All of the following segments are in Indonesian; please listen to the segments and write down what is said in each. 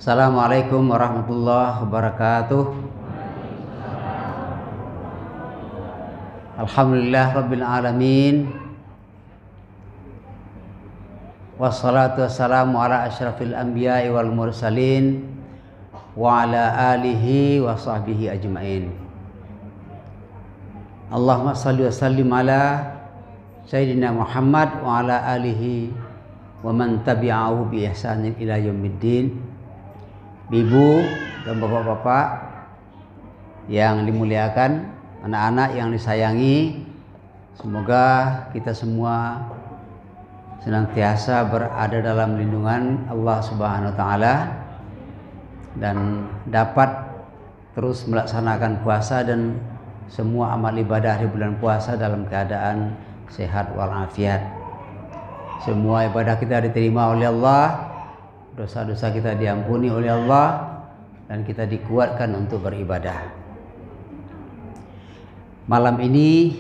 Assalamualaikum warahmatullahi wabarakatuh. Alhamdulillah rabbil alamin. Wassalatu wassalamu ala asyrafil anbiya'i wal mursalin wa ala alihi wa sahbihi ajmain. Allahumma salli wa sallim ala Sayyidina Muhammad wa ala alihi wa man tabi'ahu bi ihsanin ila yaumiddin. Ibu dan bapak-bapak yang dimuliakan, anak-anak yang disayangi, semoga kita semua senantiasa berada dalam lindungan Allah Subhanahu wa taala dan dapat terus melaksanakan puasa dan semua amal ibadah di bulan puasa dalam keadaan sehat walafiat. Semua ibadah kita diterima oleh Allah, dosa-dosa kita diampuni oleh Allah, dan kita dikuatkan untuk beribadah. Malam ini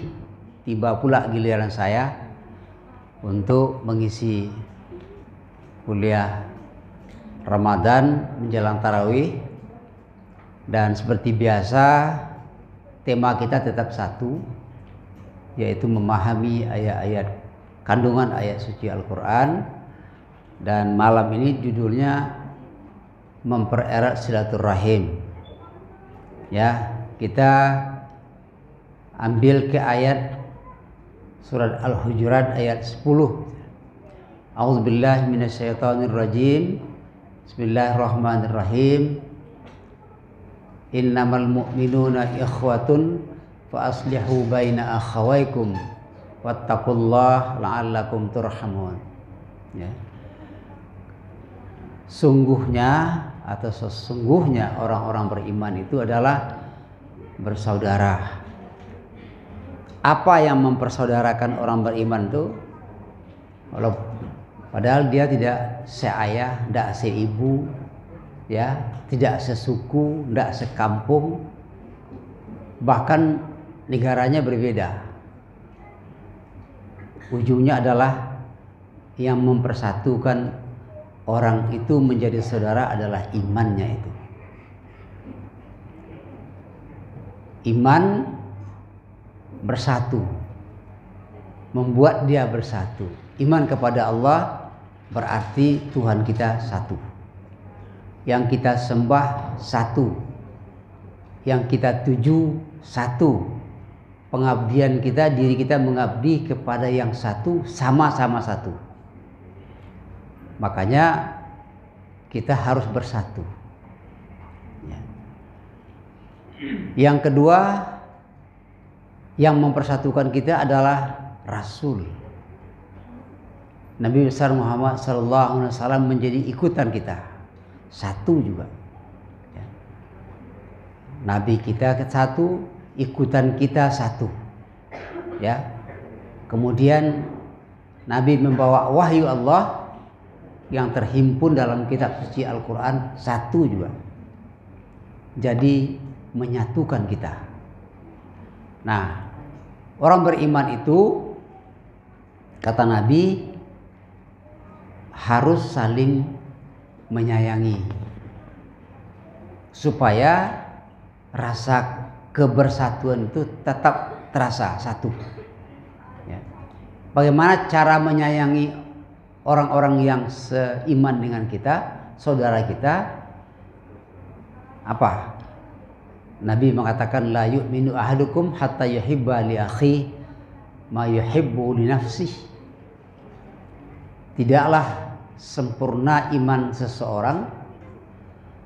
tiba pula giliran saya untuk mengisi kuliah Ramadan menjelang tarawih, dan seperti biasa tema kita tetap satu, yaitu memahami ayat-ayat kandungan ayat suci Al-Quran. Dan malam ini judulnya mempererat silaturahim. Ya, kita ambil ke ayat surat Al-Hujurat ayat 10. A'udzubillahi minasyaitonirrajim. Bismillahirrahmanirrahim. Innamal mu'minuna ikhwatun fa aslihu baina akhawaykum wattaqullaha la'allakum turhamun. Ya. Sungguhnya atau sesungguhnya orang-orang beriman itu adalah bersaudara. Apa yang mempersaudarakan orang beriman itu? Padahal dia tidak seayah, tidak seibu, ya, tidak sesuku, tidak sekampung, bahkan negaranya berbeda. Ujungnya adalah yang mempersatukan orang itu menjadi saudara adalah imannya itu. Iman bersatu, membuat dia bersatu. Iman kepada Allah berarti Tuhan kita satu, yang kita sembah satu, yang kita tuju satu, pengabdian kita, diri kita mengabdi kepada yang satu, sama-sama satu. Makanya kita harus bersatu. Ya. Yang kedua yang mempersatukan kita adalah Rasul. Nabi besar Muhammad SAW menjadi ikutan kita, satu juga. Ya. Nabi kita satu, ikutan kita satu. Ya. Kemudian Nabi membawa wahyu Allah yang terhimpun dalam kitab suci Al-Quran satu juga. Jadi menyatukan kita. Nah, orang beriman itu kata Nabi harus saling menyayangi supaya rasa kebersatuan itu tetap terasa satu. Ya. Bagaimana cara menyayangi orang-orang yang seiman dengan kita, saudara kita? Apa? Nabi mengatakan la yu'minu ahadukum hatta yuhibba li akhi ma yuhibbu li nafsihi. Tidaklah sempurna iman seseorang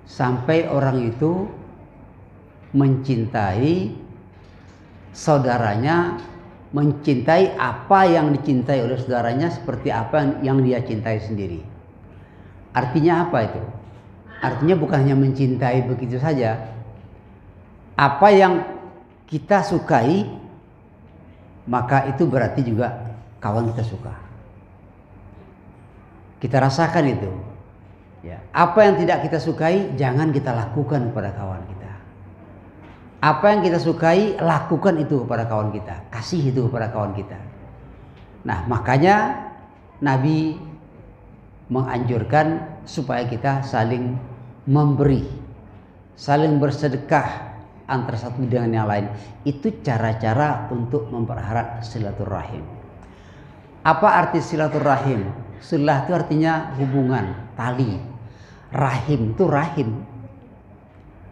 sampai orang itu mencintai saudaranya, mencintai apa yang dicintai oleh saudaranya seperti apa yang dia cintai sendiri. Artinya apa itu? Artinya bukan hanya mencintai begitu saja. Apa yang kita sukai, maka itu berarti juga kawan kita suka. Kita rasakan itu. Ya. Apa yang tidak kita sukai, jangan kita lakukan kepada kawan kita. Apa yang kita sukai, lakukan itu kepada kawan kita. Kasih itu kepada kawan kita. Nah, makanya Nabi menganjurkan supaya kita saling memberi, saling bersedekah antara satu dengan yang lain. Itu cara-cara untuk mempererat silaturahim. Apa arti silaturahim? Silah itu artinya hubungan, tali. Rahim itu rahim.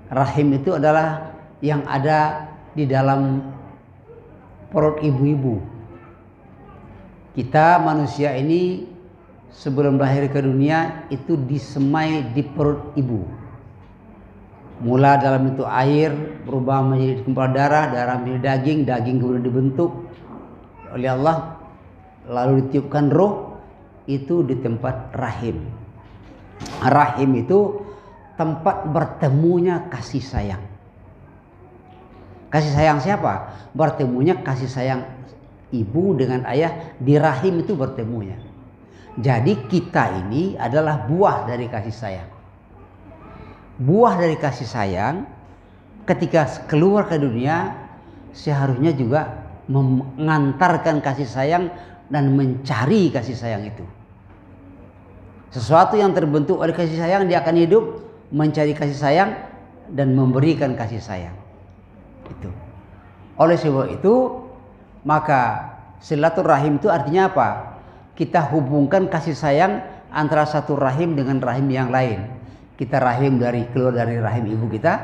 Rahim itu adalah yang ada di dalam perut ibu-ibu. Kita manusia ini sebelum lahir ke dunia itu disemai di perut ibu. Mula dalam bentuk air, berubah menjadi gumpalan darah, darah menjadi daging, daging kemudian dibentuk oleh Allah, lalu ditiupkan roh, itu di tempat rahim. Rahim itu tempat bertemunya kasih sayang. Kasih sayang siapa? Bertemunya kasih sayang ibu dengan ayah, di rahim itu bertemunya. Jadi kita ini adalah buah dari kasih sayang. Buah dari kasih sayang ketika keluar ke dunia seharusnya juga mengantarkan kasih sayang dan mencari kasih sayang itu. Sesuatu yang terbentuk oleh kasih sayang, dia akan hidup mencari kasih sayang dan memberikan kasih sayang. Itu. Oleh sebab itu, maka silaturahim itu artinya apa? Kita hubungkan kasih sayang antara satu rahim dengan rahim yang lain. Kita keluar dari rahim ibu kita,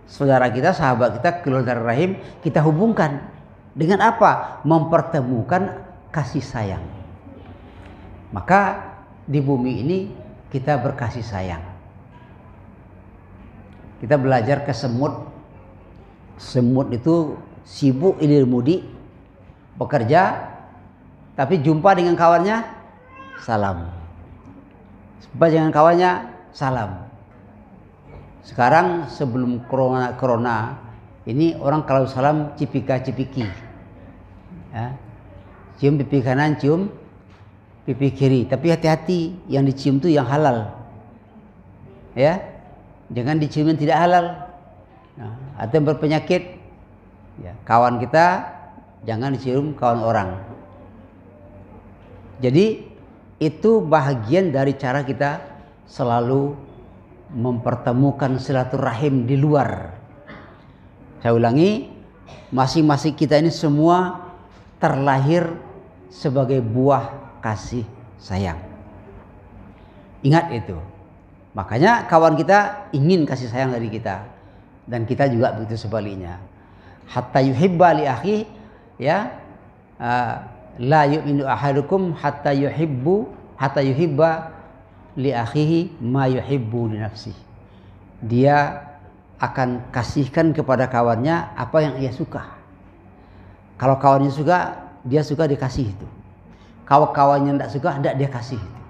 saudara kita, sahabat kita keluar dari rahim, kita hubungkan dengan apa? Mempertemukan kasih sayang. Maka di bumi ini kita berkasih sayang. Kita belajar ke semut. Semut itu sibuk ilir mudi, bekerja, tapi jumpa dengan kawannya, salam. Jumpa dengan kawannya, salam. Sekarang sebelum corona ini orang kalau salam cipika-cipiki, ya. Cium pipi kanan, cium pipi kiri. Tapi hati-hati, yang dicium itu yang halal, ya. Jangan dicium yang tidak halal. Nah, atau yang berpenyakit, ya, kawan kita jangan dicium kawan orang. Jadi itu bahagian dari cara kita selalu mempertemukan silaturahim di luar. Saya ulangi, masing-masing kita ini semua terlahir sebagai buah kasih sayang. Ingat itu. Makanya kawan kita ingin kasih sayang dari kita. Dan kita juga begitu sebaliknya. Hatta yuhibba li akhi, ya, la yu'minu ahadukum hatta yuhibba li akhihi ma yuhibbu li nafsihi. Dia akan kasihkan kepada kawannya apa yang ia suka. Kalau kawannya suka, dia suka dikasih itu. Kalau kawannya tidak suka, tidak dia kasih itu.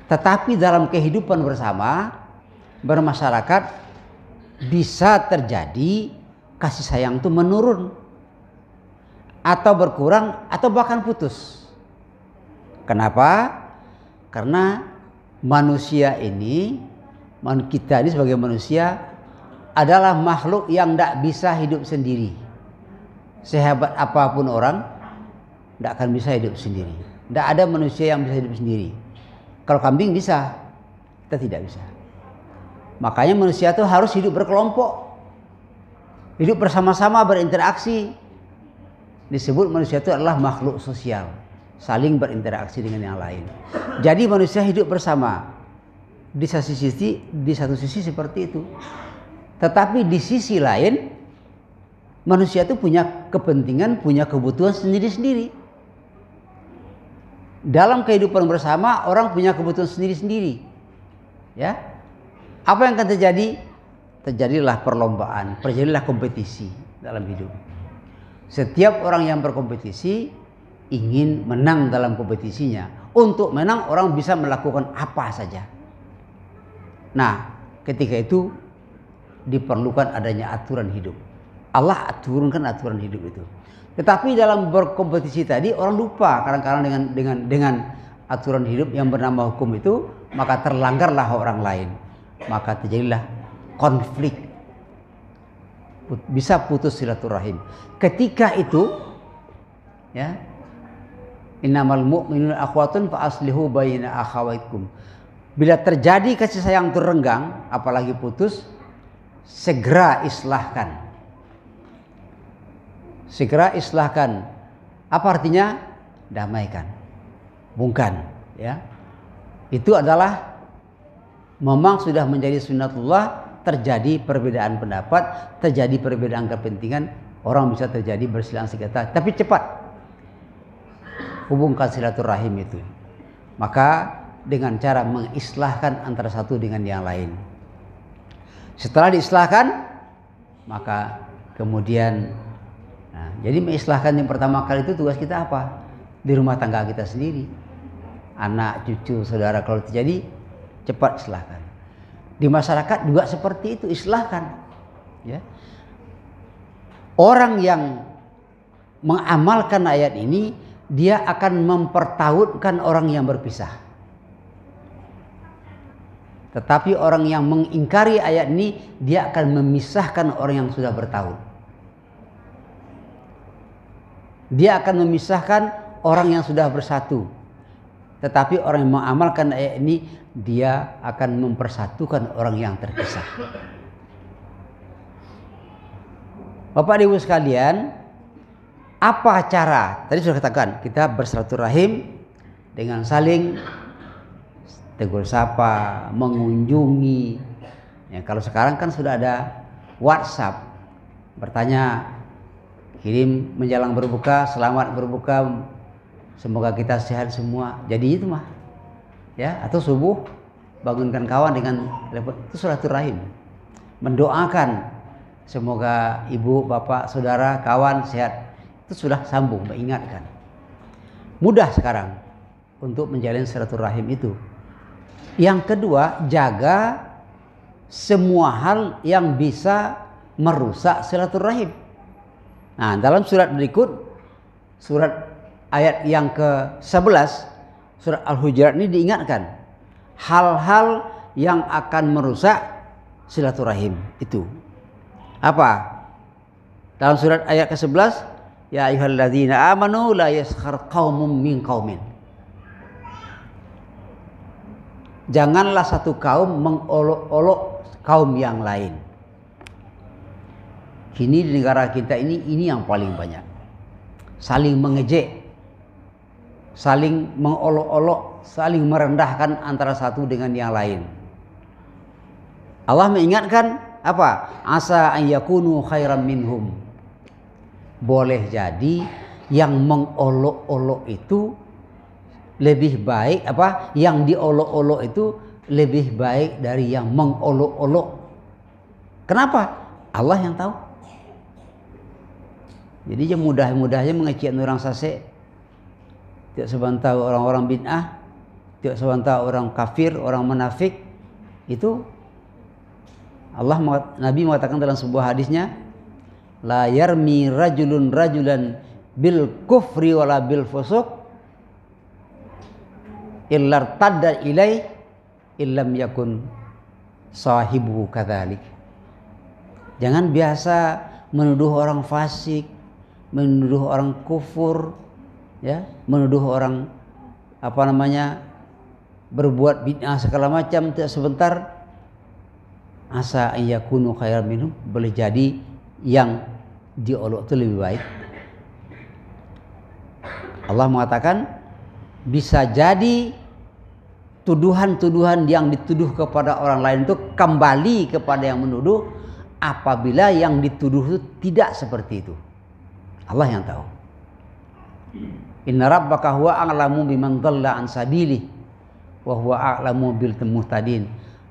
Tetapi dalam kehidupan bersama, bermasyarakat, bisa terjadi kasih sayang itu menurun atau berkurang atau bahkan putus. Kenapa? Karena manusia ini, kita ini sebagai manusia adalah makhluk yang tidak bisa hidup sendiri. Sehebat apapun orang, tidak akan bisa hidup sendiri. Tidak ada manusia yang bisa hidup sendiri. Kalau kambing bisa, kita tidak bisa. Makanya manusia itu harus hidup berkelompok, hidup bersama-sama, berinteraksi. Disebut manusia itu adalah makhluk sosial, saling berinteraksi dengan yang lain. Jadi manusia hidup bersama. Di satu sisi seperti itu. Tetapi di sisi lain, manusia itu punya kepentingan, punya kebutuhan sendiri-sendiri. Dalam kehidupan bersama, orang punya kebutuhan sendiri-sendiri. Ya. Apa yang akan terjadi? Terjadilah perlombaan, terjadilah kompetisi dalam hidup. Setiap orang yang berkompetisi ingin menang dalam kompetisinya. Untuk menang, orang bisa melakukan apa saja. Nah, ketika itu diperlukan adanya aturan hidup. Allah turunkan aturan hidup itu. Tetapi dalam berkompetisi tadi, orang lupa kadang-kadang dengan aturan hidup yang bernama hukum itu, maka terlanggarlah orang lain. Maka terjadilah konflik, bisa putus silaturahim. Ketika itu, ya, innamal mu'minuna akhwatun fa aslihu baina akhawaikum. Bila terjadi kasih sayang itu renggang, apalagi putus, segera islahkan. Segera islahkan. Apa artinya? Damaikan, bungkan, ya. Itu adalah memang sudah menjadi sunnatullah, terjadi perbedaan pendapat, terjadi perbedaan kepentingan, orang bisa terjadi bersilang sengketa, tapi cepat hubungkan silaturahim itu. Maka dengan cara mengislahkan antara satu dengan yang lain. Setelah diislahkan, maka kemudian jadi mengislahkan yang pertama kali itu tugas kita apa? Di rumah tangga kita sendiri, anak, cucu, saudara, kalau terjadi cepat islahkan. Di masyarakat juga seperti itu, islahkan. Ya. Orang yang mengamalkan ayat ini, dia akan mempertautkan orang yang berpisah. Tetapi orang yang mengingkari ayat ini, dia akan memisahkan orang yang sudah bertaut. Dia akan memisahkan orang yang sudah bersatu. Tetapi orang yang mengamalkan ayat ini, dia akan mempersatukan orang yang terpisah. Bapak Ibu sekalian, apa cara? Tadi sudah katakan, kita bersilaturahim dengan saling tegur sapa, mengunjungi. Ya, kalau sekarang kan sudah ada WhatsApp. Bertanya, kirim menjelang berbuka, selamat berbuka, semoga kita sehat semua. Jadi itu mah. Ya, atau subuh bangunkan kawan dengan telepon, itu silaturahim. Mendoakan semoga ibu, bapak, saudara, kawan sehat. Itu sudah sambung, mengingatkan. Mudah sekarang untuk menjalin silaturahim itu. Yang kedua, jaga semua hal yang bisa merusak silaturahim. Nah, dalam surat berikut, surat ayat yang ke-11, surat Al-Hujurat ini diingatkan hal-hal yang akan merusak silaturahim itu. Apa? Dalam surat ayat ke-11, ya ayyuhalladzina amanu la yaskhar qaumun min qaumin. Janganlah satu kaum mengolok-olok kaum yang lain. Kini di negara kita ini yang paling banyak. Saling mengejek, saling mengolok-olok, saling merendahkan antara satu dengan yang lain. Allah mengingatkan apa? Asa an yakunu khairan minhum. Boleh jadi yang mengolok-olok itu lebih baik, apa? Yang diolok-olok itu lebih baik dari yang mengolok-olok. Kenapa? Allah yang tahu. Jadi dia mudah-mudahnya mengecek orang sase. Tidak sebentar orang-orang bid'ah, tidak sebentar orang kafir, orang munafik. Itu Nabi mengatakan dalam sebuah hadisnya, la yarmi rajulun rajulan bil kufri wala bil fusuq illar tadda ilai illam yakun sahibu kadzalik. Jangan biasa menuduh orang fasik, menuduh orang kufur, ya, menuduh orang berbuat bid'ah segala macam. Tidak sebentar, asa ayyakunu khairan minhum, boleh jadi yang diolok itu lebih baik. Allah mengatakan bisa jadi tuduhan-tuduhan yang dituduh kepada orang lain itu kembali kepada yang menuduh apabila yang dituduh itu tidak seperti itu. Allah yang tahu. Inna rabbaka huwa a'lamu biman dhalla an sabilihi wa huwa a'lamu bil muhtadin.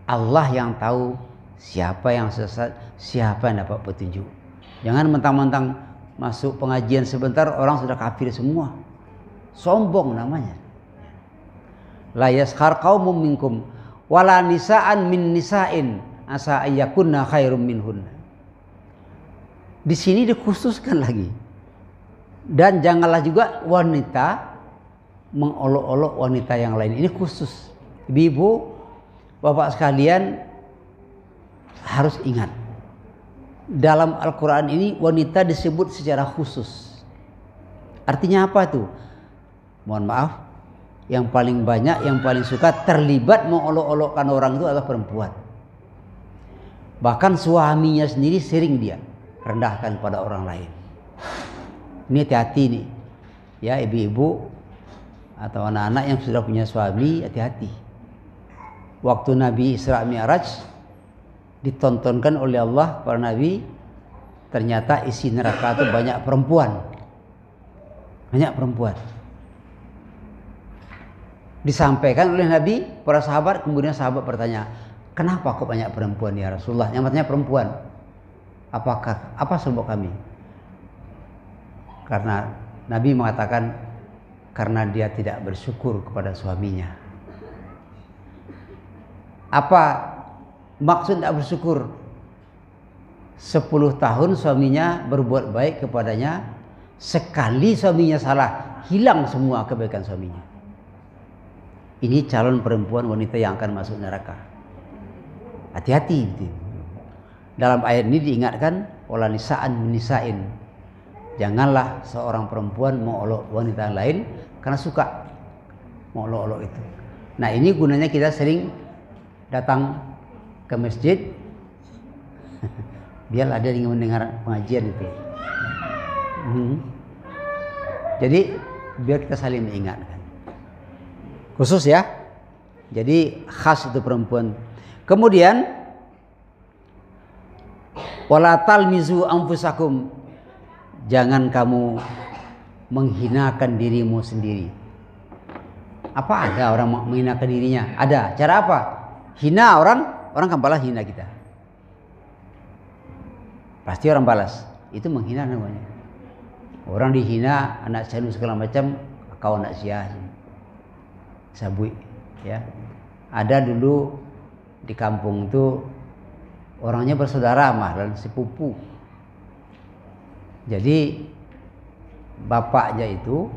Allah yang tahu siapa yang sesat, siapa yang dapat petunjuk. Jangan mentang-mentang masuk pengajian sebentar orang sudah kafir semua. Sombong namanya. La yaskhar qaumun minkum wala nisa'an min nisa'in asa ayyakunna khairum minhunna. Di sini dikhususkan lagi. Dan janganlah juga wanita mengolok-olok wanita yang lain. Ini khusus. Ibu, bapak sekalian harus ingat. Dalam Al-Quran ini wanita disebut secara khusus. Artinya apa tuh? Mohon maaf, yang paling banyak, yang paling suka terlibat mengolok-olokkan orang itu adalah perempuan. Bahkan suaminya sendiri sering dia rendahkan pada orang lain. Ini hati-hati nih, ya ibu-ibu atau anak-anak yang sudah punya suami, hati-hati. Waktu Nabi Isra Mi'raj ditontonkan oleh Allah para nabi, ternyata isi neraka itu banyak perempuan. Banyak perempuan. Disampaikan oleh Nabi, para sahabat, kemudian sahabat bertanya, kenapa kok banyak perempuan ya Rasulullah? Yang artinya perempuan. Apa sebab kami? Karena Nabi mengatakan karena dia tidak bersyukur kepada suaminya. Apa maksud tidak bersyukur? 10 tahun suaminya berbuat baik kepadanya, sekali suaminya salah, hilang semua kebaikan suaminya. Ini calon perempuan wanita yang akan masuk neraka. Hati-hati. Dalam ayat ini diingatkan, wala nisa'an nisa'in. Janganlah seorang perempuan mengolok wanita lain karena suka mengolok-olok itu. Nah, ini gunanya kita sering datang ke masjid biar ada yang mendengar pengajian itu. Jadi biar kita saling mengingatkan. Khusus ya. Jadi khas itu perempuan. Kemudian wala talmizu anfusakum. Jangan kamu menghinakan dirimu sendiri. Apa ada orang menghinakan dirinya? Ada. Cara apa? Hina orang kan balas hina kita. Pasti orang balas. Itu menghina namanya. Orang dihina, anak saya segala macam, kau anak sia. Sabui, ya. Ada dulu di kampung itu orangnya bersaudara mah dan sepupu. Jadi bapaknya itu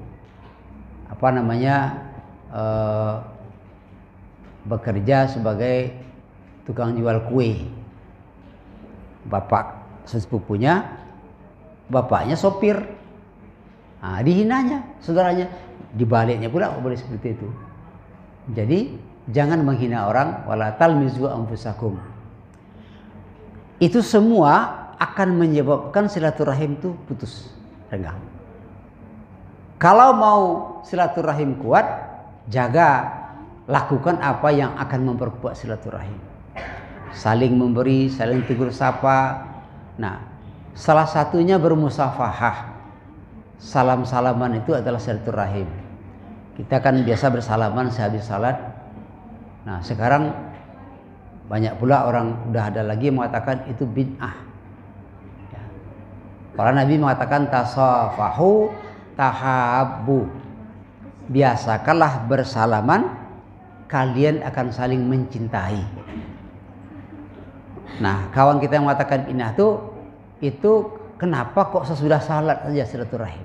bekerja sebagai tukang jual kue. Bapak sepupunya, bapaknya sopir. Nah, dihinanya saudaranya, dibaliknya pula boleh seperti itu. Jadi jangan menghina orang, wala talmizu anfusakum. Itu semua akan menyebabkan silaturahim itu putus, renggang. Kalau mau silaturahim kuat, lakukan apa yang akan memperkuat silaturahim. Saling memberi, saling tegur sapa. Nah, salah satunya bermusafahah. Salam-salaman itu adalah silaturahim. Kita kan biasa bersalaman sehabis salat. Nah, sekarang banyak pula orang udah ada lagi yang mengatakan itu bid'ah. Ya. Para Nabi mengatakan tasafahu tahabbu. Biasakanlah bersalaman, kalian akan saling mencintai. Nah, kawan kita yang mengatakan bid'ah itu kenapa kok sesudah salat saja silaturahim?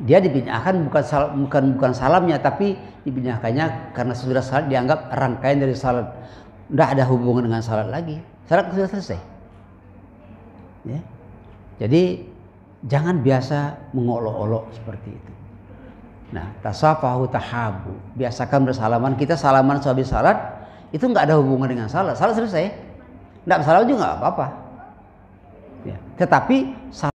Dia dibid'ahkan bukan salamnya, tapi dibid'ahkannya karena sudah salat dianggap rangkaian dari salat. Tidak ada hubungan dengan salat lagi. Salat sudah selesai. Ya. Jadi jangan biasa mengolok-olok seperti itu. Nah, tasafahu tahabu. Biasakan bersalaman. Kita salaman sehabis salat itu nggak ada hubungan dengan salat. Salat selesai. Tidak bersalam juga nggak apa-apa. Ya. Tetapi